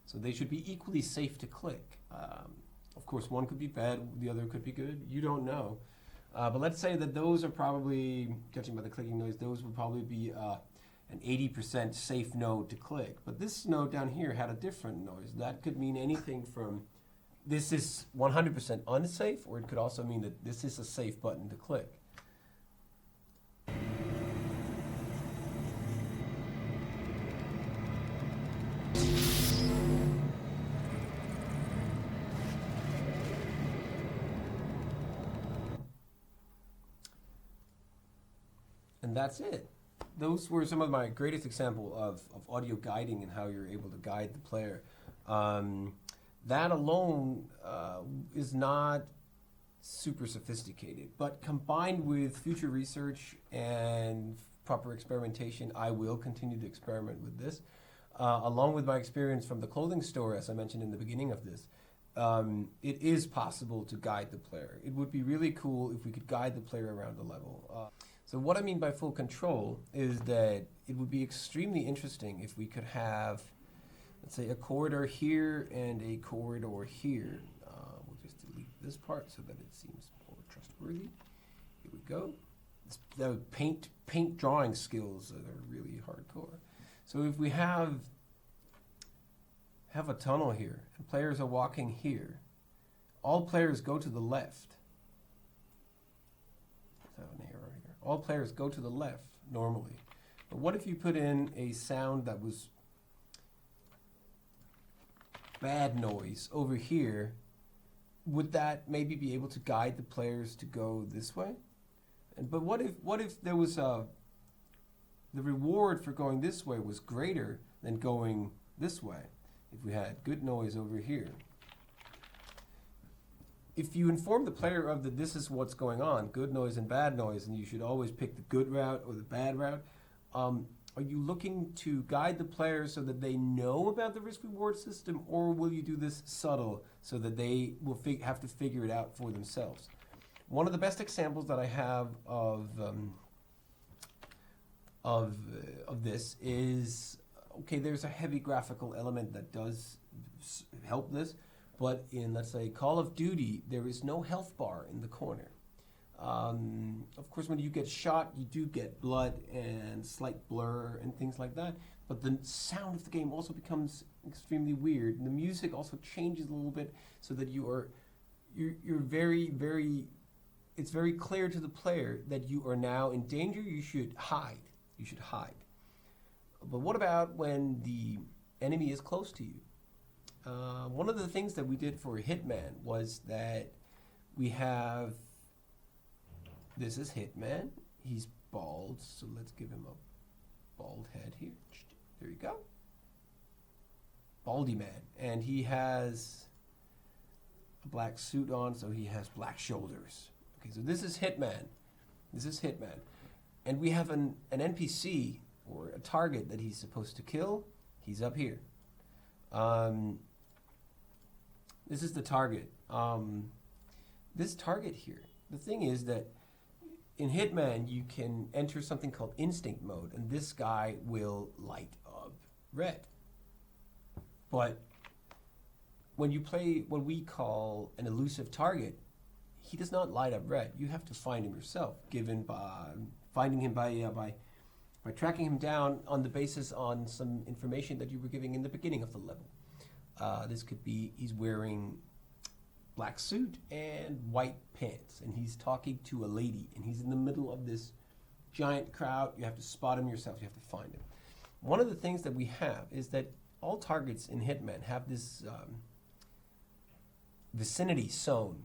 So they should be equally safe to click. Of course, one could be bad, the other could be good. You don't know. But let's say that those are probably, judging by the clicking noise, those would probably be an 80% safe node to click. But this node down here had a different noise. That could mean anything from this is 100% unsafe, or it could also mean that this is a safe button to click. And that's it. Those were some of my greatest example of audio guiding and how you're able to guide the player. That alone is not super sophisticated, but combined with future research and proper experimentation, I will continue to experiment with this. Along with my experience from the clothing store, as I mentioned in the beginning of this, it is possible to guide the player. It would be really cool if we could guide the player around the level. So what I mean by full control is that it would be extremely interesting if we could have, let's say, a corridor here and a corridor here. We'll just delete this part so that it seems more trustworthy. Here we go. The paint drawing skills that are really hardcore. So if we have a tunnel here and players are walking here, all players go to the left. Let's have an arrow here. All players go to the left normally. But what if you put in a sound that was bad noise over here? Would that maybe be able to guide the players to go this way? But what if there was the reward for going this way was greater than going this way? If we had good noise over here. If you inform the player of that this is what's going on, good noise and bad noise, and you should always pick the good route or the bad route, are you looking to guide the player so that they know about the risk-reward system, or will you do this subtle so that they will have to figure it out for themselves? One of the best examples that I have of this is, okay, there's a heavy graphical element that does help this, but in, let's say, Call of Duty, there is no health bar in the corner. Of course, when you get shot, you do get blood and slight blur and things like that, but the sound of the game also becomes extremely weird, and the music also changes a little bit so that you're very, very, it's very clear to the player that you are now in danger. You should hide. You should hide. But what about when the enemy is close to you? One of the things that we did for Hitman was that we have, this is Hitman. He's bald, so let's give him a bald head here. There you go. Baldy man. And he has a black suit on, so he has black shoulders. Okay, so this is Hitman. This is Hitman. And we have an NPC, or a target that he's supposed to kill. He's up here. This is the target. This target here, the thing is that in Hitman, you can enter something called instinct mode, and this guy will light up red. But when you play what we call an elusive target, he does not light up red. You have to find him yourself, given by finding him by tracking him down on the basis on some information that you were giving in the beginning of the level. This could be he's wearing black suit and white pants, and he's talking to a lady, and he's in the middle of this giant crowd. You have to spot him yourself. You have to find him. One of the things that we have is that all targets in Hitman have this vicinity zone.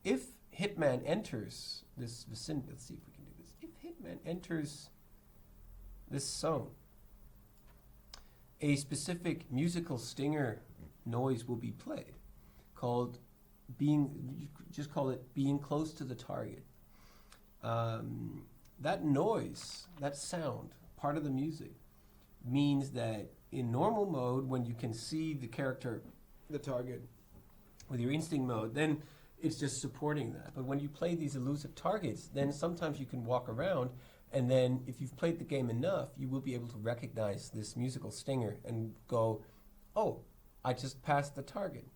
If Hitman enters this vicinity, let's see if we can do this. If Hitman enters this zone, a specific musical stinger noise will be played called just call it being close to the target. That noise, that sound, part of the music, means that in normal mode, when you can see the character, the target, with your instinct mode, then it's just supporting that. But when you play these elusive targets, then sometimes you can walk around, and then if you've played the game enough, you will be able to recognize this musical stinger and go, oh, I just passed the target.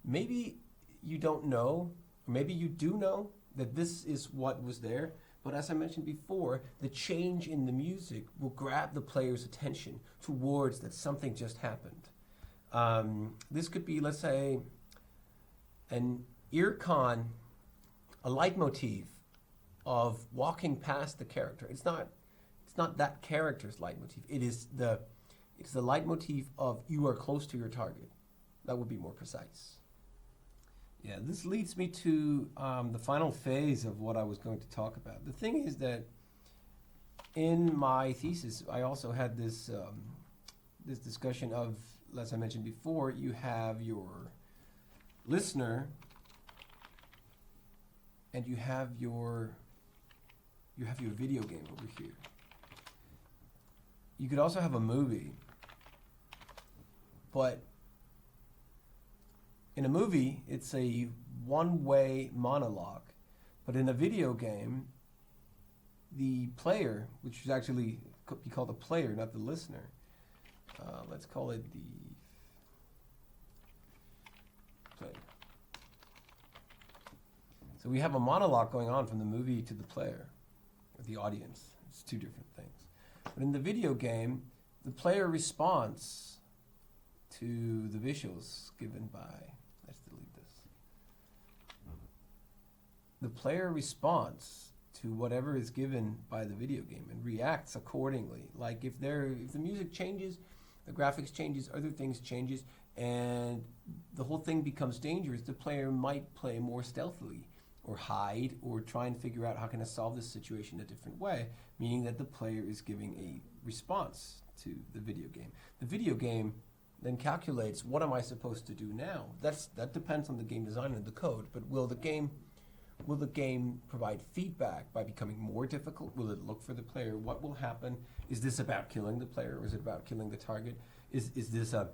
Maybe you don't know, or maybe you do know that this is what was there, but as I mentioned before, the change in the music will grab the player's attention towards that something just happened. This could be, let's say, an ear con, a leitmotif of walking past the character. It's not that character's leitmotif. It's the leitmotif of you are close to your target. That would be more precise. Yeah, this leads me to the final phase of what I was going to talk about. The thing is that in my thesis, I also had this this discussion of, as I mentioned before, you have your listener and you have your video game over here. You could also have a movie, but in a movie, it's a one-way monologue. But in a video game, the player, which is actually be called the player, not the listener. Let's call it the player. So we have a monologue going on from the movie to the player, or the audience. It's two different things. But in the video game, the player responds to the visuals given by, let's delete this. The player responds to whatever is given by the video game and reacts accordingly. Like if the music changes, the graphics changes, other things changes, and the whole thing becomes dangerous, the player might play more stealthily or hide or try and figure out how can I solve this situation a different way, meaning that the player is giving a response to the video game. The video game then calculates, what am I supposed to do now? That depends on the game design and the code, but will the game Will the game provide feedback by becoming more difficult? Will it look for the player? What will happen? Is this about killing the player, or is it about killing the target? Is this a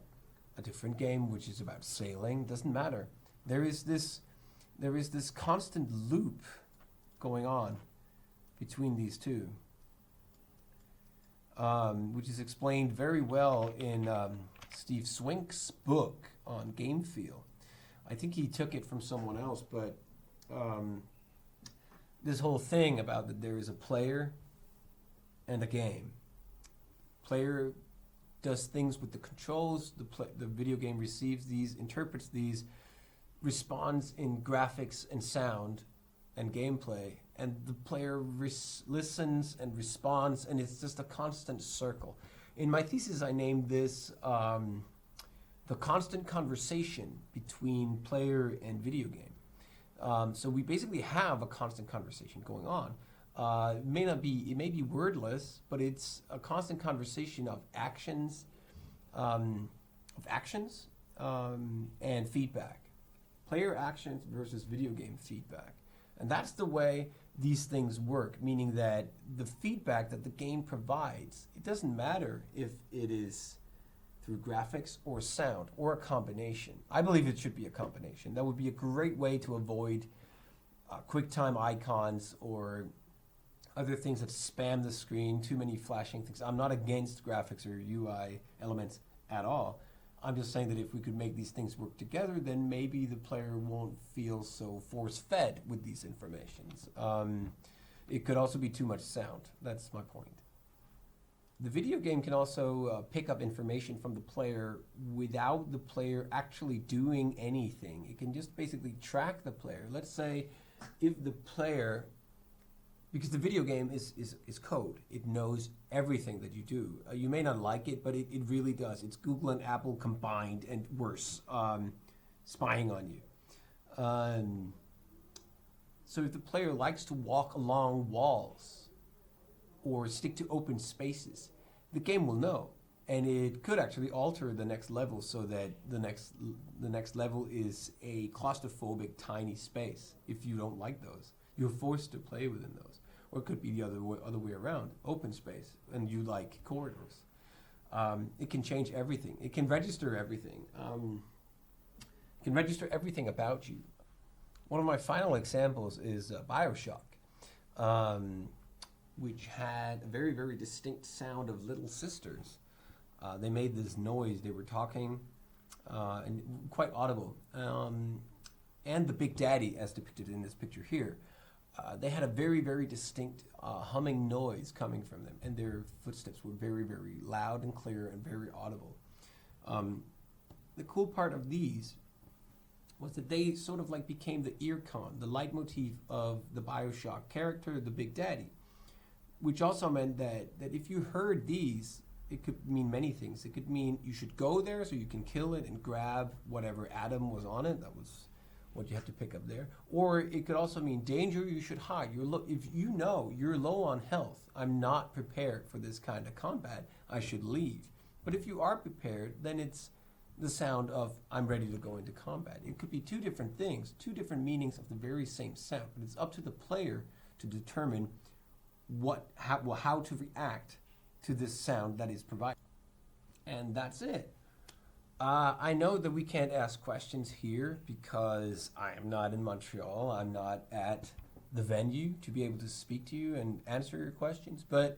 different game which is about sailing? Doesn't matter. There is this constant loop going on between these two, which is explained very well in Steve Swink's book on game feel. I think he took it from someone else, but this whole thing about that there is a player and a game. Player does things with the controls, the video game receives these, interprets these, responds in graphics and sound and gameplay, and the player listens and responds, and it's just a constant circle. In my thesis, I named this the constant conversation between player and video game. So we basically have a constant conversation going on. It may be wordless, but it's a constant conversation of actions, and feedback. Player actions versus video game feedback. And that's the way these things work, meaning that the feedback that the game provides, it doesn't matter if it is through graphics or sound or a combination. I believe it should be a combination. That would be a great way to avoid QuickTime icons or other things that spam the screen, too many flashing things. I'm not against graphics or UI elements at all. I'm just saying that if we could make these things work together, then maybe the player won't feel so force-fed with these informations. It could also be too much sound. That's my point. The video game can also pick up information from the player without the player actually doing anything. It can just basically track the player. Let's say if the player, because the video game is code. It knows everything that you do. You may not like it, but it really does. It's Google and Apple combined and worse, spying on you. So if the player likes to walk along walls or stick to open spaces, the game will know. And it could actually alter the next level so that the next level is a claustrophobic tiny space. If you don't like those, you're forced to play within those. Or it could be the other way around, open space, and you like corridors. It can change everything. It can register everything. It can register everything about you. One of my final examples is BioShock, which had a very, very distinct sound of little sisters. They made this noise. They were talking, and quite audible. And the Big Daddy, as depicted in this picture here. They had a very, very distinct humming noise coming from them, and their footsteps were very, very loud and clear and very audible. The cool part of these was that they sort of like became the ear con, the leitmotif of the BioShock character, the Big Daddy, which also meant that if you heard these, it could mean many things. It could mean you should go there so you can kill it and grab whatever atom was on it. That was what you have to pick up there. Or it could also mean danger, you should hide. If you know you're low on health, I'm not prepared for this kind of combat, I should leave. But if you are prepared, then it's the sound of I'm ready to go into combat. It could be two different things, two different meanings of the very same sound, but it's up to the player to determine how to react to this sound that is provided. And that's it. I know that we can't ask questions here because I am not in Montreal. I'm not at the venue to be able to speak to you and answer your questions, but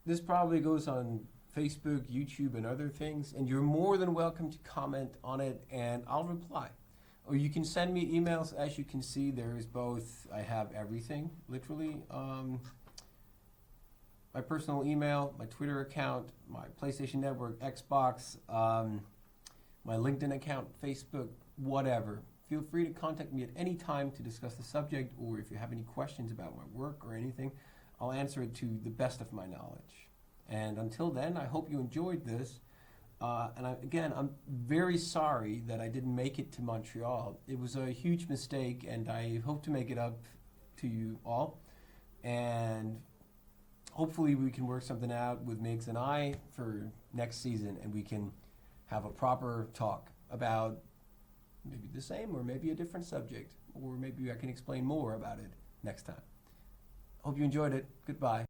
this probably goes on Facebook, YouTube, and other things, and you're more than welcome to comment on it, and I'll reply. Or you can send me emails. As you can see, there is both. I have everything, literally. My personal email, my Twitter account, my PlayStation Network, Xbox, my LinkedIn account, Facebook, whatever. Feel free to contact me at any time to discuss the subject, or if you have any questions about my work or anything, I'll answer it to the best of my knowledge. And until then, I hope you enjoyed this. Again, I'm very sorry that I didn't make it to Montreal. It was a huge mistake, and I hope to make it up to you all. And hopefully we can work something out with MIGS and I for next season, and we can have a proper talk about maybe the same, or maybe a different subject, or maybe I can explain more about it next time. Hope you enjoyed it. Goodbye.